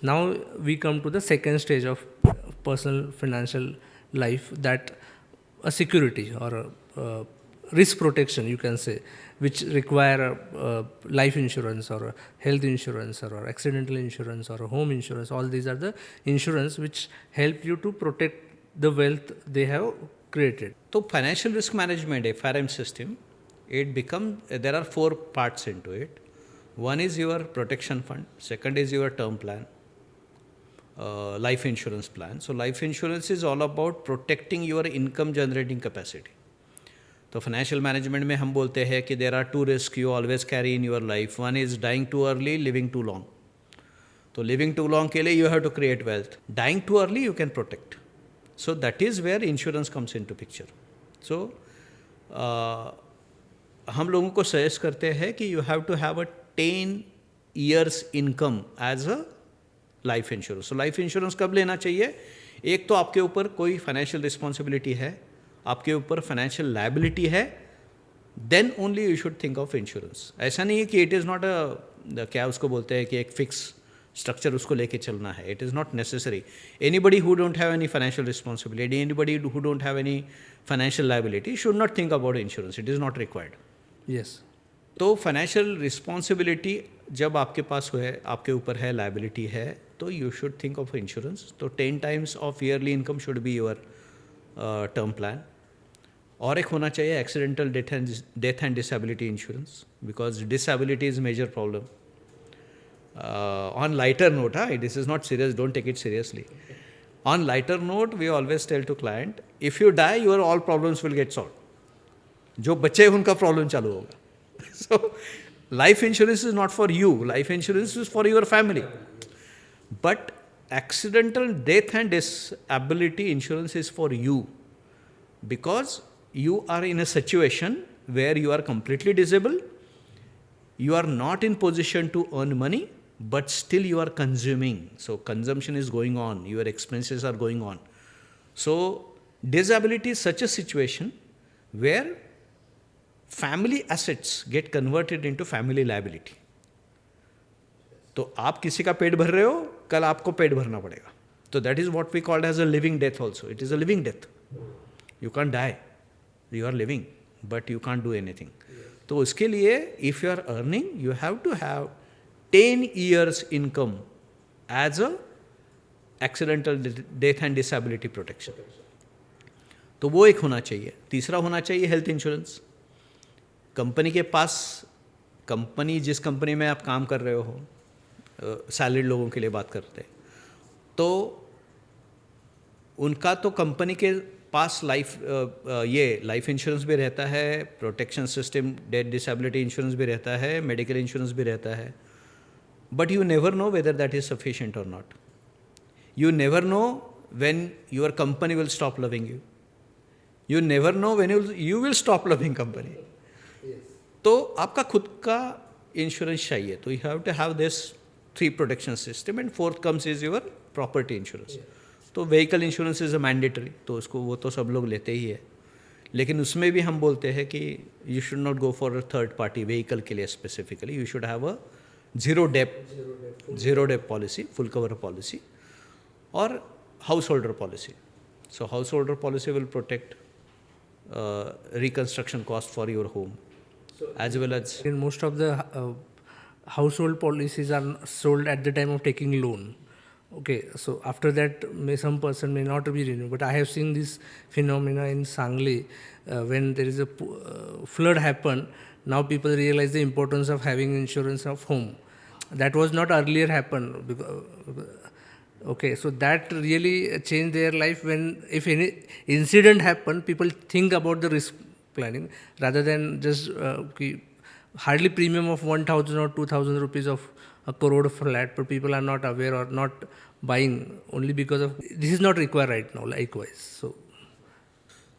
Now we come to the second stage of personal financial life, that a security or a risk protection, you can say, which require life insurance or a health insurance or accidental insurance or a home insurance. All these are the insurance which help you to protect the wealth they have created. तो financial risk management FRM system, it become there are 4 parts into it. One is your protection fund, second is your term plan, life insurance plan. So life insurance is all about protecting your income generating capacity. तो financial management में हम बोलते हैं कि there are 2 risk you always carry in your life. One is dying too early, living too long. तो living too long के लिए you have to create wealth. Dying too early you can protect. So that is where insurance comes in to picture. सो हम लोगों को suggest करते हैं कि you have to have a 10 years income as a life insurance. तो life insurance कब लेना चाहिए? एक तो आपके ऊपर कोई फाइनेंशियल रिस्पॉन्सिबिलिटी है, आपके ऊपर फाइनेंशियल लायबिलिटी है, then only you should think of insurance. ऐसा नहीं है कि इट इज़ नॉट अ क्या उसको बोलते हैं कि एक फिक्स स्ट्रक्चर उसको लेके चलना है. It is not necessary. Anybody who don't have any financial responsibility, anybody who don't have any financial liability should not think about insurance. It is not required. Yes. तो फाइनेंशियल रिस्पॉन्सिबिलिटी जब आपके पास है, आपके ऊपर है, लायबिलिटी है, तो you should think of insurance. तो 10 times of yearly income should be your term plan. और एक होना चाहिए accidental death and disability insurance, because disability is major problem. On lighter note, this is not serious, don't take it seriously. On lighter note we always tell to client, if you die your all problems will get solve. जो बच्चे उनका problem चालू होगा. So life insurance is not for you, life insurance is for your family. But accidental death and disability insurance is for you, because you are in a situation where you are completely disabled, you are not in position to earn money, but still you are consuming. So consumption is going on, your expenses are going on. So disability is such a situation where family assets get converted into family liability. तो आप किसी का पेट भर रहे हो, कल आपको पेट भरना पड़ेगा. तो that is what we called as a living death also. It is a living death. You can die, you are living, but you can do anything. तो उसके लिए if you are earning, you have to have 10 years income as a accidental death and disability protection. तो वो एक होना चाहिए. तीसरा होना चाहिए हेल्थ इंश्योरेंस. कंपनी के पास, कंपनी जिस कंपनी में आप काम कर रहे हो, सैलरीड लोगों के लिए बात करते हैं, तो उनका तो कंपनी के पास ये लाइफ इंश्योरेंस भी रहता है, protection system, death disability insurance भी रहता है, मेडिकल इंश्योरेंस भी रहता है. But you never know whether that is sufficient or not. You never know when your company will stop loving you. You never know when you will stop loving company. तो आपका खुद का insurance चाहिए. तो you have to have this 3 protection system, and fourth comes is your property insurance. तो vehicle insurance is a mandatory, तो उसको वो तो सब लोग लेते ही है. लेकिन उसमें भी हम बोलते हैं कि you should not go for a third party vehicle के लिए specifically. You should have a zero dep policy, full cover policy, और householder policy. So householder policy will protect reconstruction cost for your home, as well as In most of the household policies are sold at the time of taking loan. Okay, so after that some person may not be renewed. But I have seen this phenomena in Sangli when there is a flood happen. Now people realize the importance of having insurance of home. That was not earlier happen. Okay, so that really changed their life. When if any incident happen, people think about the risk planning rather than just hardly premium of 1,000 or 2,000 rupees of a crore flat, but people are not aware or not buying only because of this is not required right now. Likewise,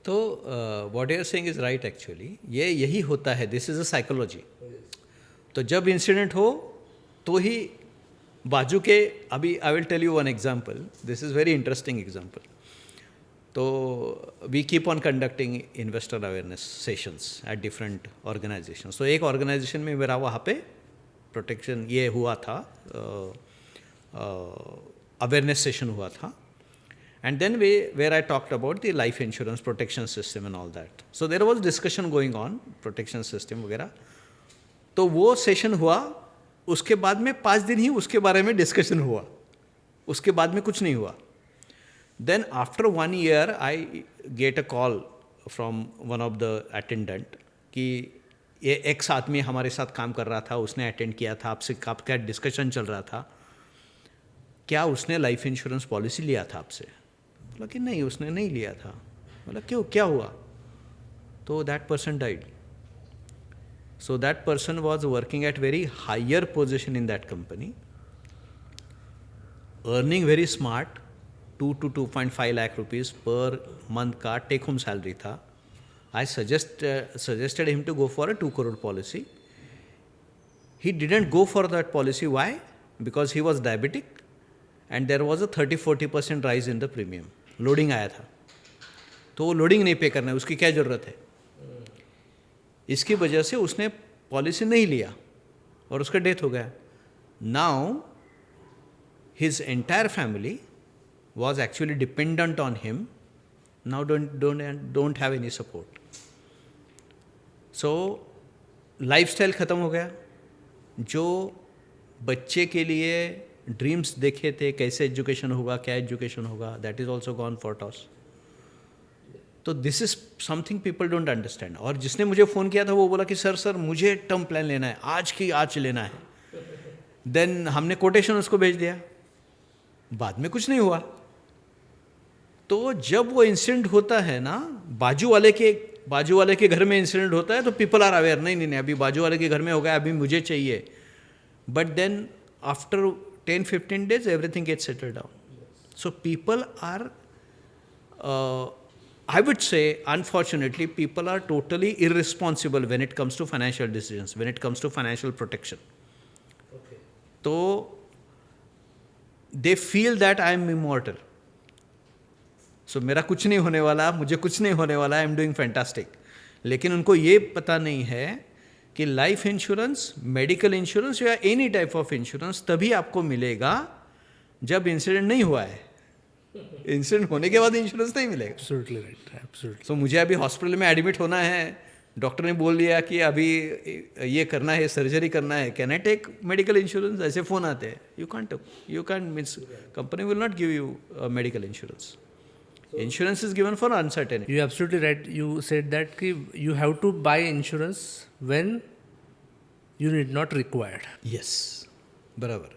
तो what you are saying is right. Actually ये यही होता है. This is a psychology. तो जब incident हो तो ही बाजू के, अभी I will tell you one example. This is very interesting example. तो we keep on conducting investor awareness sessions at different organisations. तो एक ऑर्गेनाइजेशन में मेरा वहाँ पे प्रोटेक्शन ये हुआ था, अवेयरनेस सेशन हुआ था. And then where I talked about the life insurance protection system and all that. So there was discussion going on, protection system वगैरह. तो वो सेशन हुआ, उसके बाद में 5 दिन ही उसके बारे में डिस्कशन हुआ, उसके बाद में कुछ नहीं हुआ. Then after 1 year I get a call from one of the attendant कि ये एक्स आदमी हमारे साथ काम कर रहा था, उसने अटेंड किया था, आपसे आपका डिस्कशन चल रहा था, क्या उसने लाइफ इंश्योरेंस पॉलिसी लिया था आपसे? बोला कि नहीं, उसने नहीं लिया था. बोला क्यों, क्या हुआ? तो that person died. So that person was working at very higher position in that company, earning very smart, 2 to 2.5 lakh rupees per month का टेक होम सैलरी था. I suggested him to go for a 2 crore policy. He didn't go for that policy. Why? Because he was diabetic and there was a 30-40% rise in the premium. Loading आया था, तो वो loading नहीं पे करना है, उसकी क्या ज़रूरत है? इसकी वजह से उसने पॉलिसी नहीं लिया और उसका डेथ हो गया. Now his entire family was actually dependent on him. Now don't have any support. So lifestyle ख़त्म हो गया. जो बच्चे के लिए ड्रीम्स देखे थे, कैसे एजुकेशन होगा, क्या एजुकेशन होगा, that is also gone for toss. तो this is something people don't understand. और जिसने मुझे फ़ोन किया था वो बोला कि सर मुझे टर्म प्लान लेना है, आज की आज लेना है. देन हमने कोटेशन उसको भेज दिया, बाद में कुछ नहीं हुआ. तो जब वो इंसिडेंट होता है ना, बाजू वाले के घर में इंसिडेंट होता है, तो पीपल आर अवेयर, नहीं अभी बाजू वाले के घर में हो गया, अभी मुझे चाहिए. But then after 10-15 days everything gets settled down. So people are, I would say unfortunately people are totally irresponsible when it comes to financial decisions, when it comes to financial protection. Okay. So they feel that I am immortal. So मेरा कुछ नहीं होने वाला, मुझे कुछ नहीं होने वाला, आई एम डूइंग फैंटास्टिक. लेकिन उनको ये पता नहीं है कि लाइफ इंश्योरेंस, मेडिकल इंश्योरेंस या एनी टाइप ऑफ इंश्योरेंस तभी आपको मिलेगा जब इंसिडेंट नहीं हुआ है. इंसिडेंट होने के बाद इंश्योरेंस नहीं मिलेगा. Absolutely right, absolutely. सो मुझे अभी हॉस्पिटल में एडमिट होना है, डॉक्टर ने बोल दिया कि अभी ये करना है, सर्जरी करना है, can I take medical insurance? ऐसे फ़ोन आते हैं. You can't means company will not give you medical insurance. Insurance is given for uncertainty. You're absolutely right. You said that कि you have to buy insurance when you need not required. Yes, बराबर.